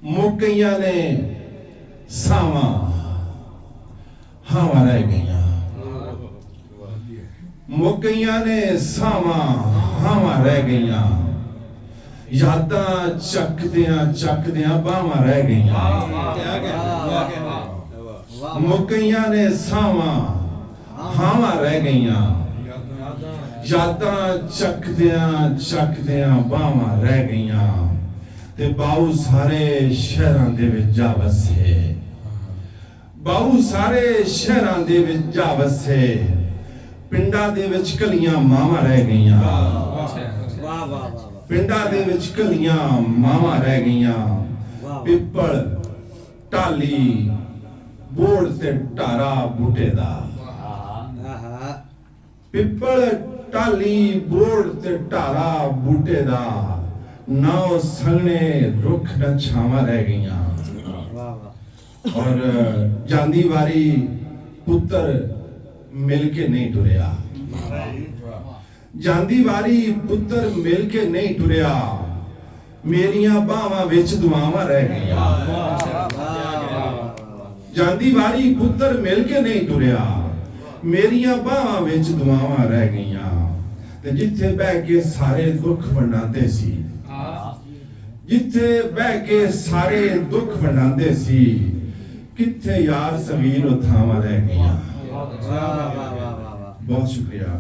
मुक गई ने सावा हावा रह गई, मुक गई ने सावा हावा रह गई, यादां चकदियां बावां रह गई, मुक गई ने सावा हावा रह गई, यादां चकदियां बावां रह गई, ते बाऊ सारे शहरां दे विच जा वसे, बाऊ सारे शहरां दे विच जा वसे, पिंडां दे विच कलियां मावां रह गईयां, पिंडां दे विच कलियां मावां रह गईयां, पिपल टाली बोड़ ते टारा बूटे दा, पिपल टाली बोड़ ते टारा बूटे दा, नौ संगने रुख न छावां रह गईयां, और जांदी वारी पुत्र मिल के नहीं टुरिया, जांदी वारी पुत्र मिल के नहीं टुरिया, मेरियां बावां विच दुआवां रह गईयां, जांदी वारी पुत्र मिल के नहीं टुरिया, मेरियां बावां विच दुआवां रह गईयां, ते जिथे बह के सारे दुख वंडांदे सी, जिथे बह के सारे दुख वंडांदे सी, किथे यार सवीर थावां रह गईयां। बहुत शुक्रिया।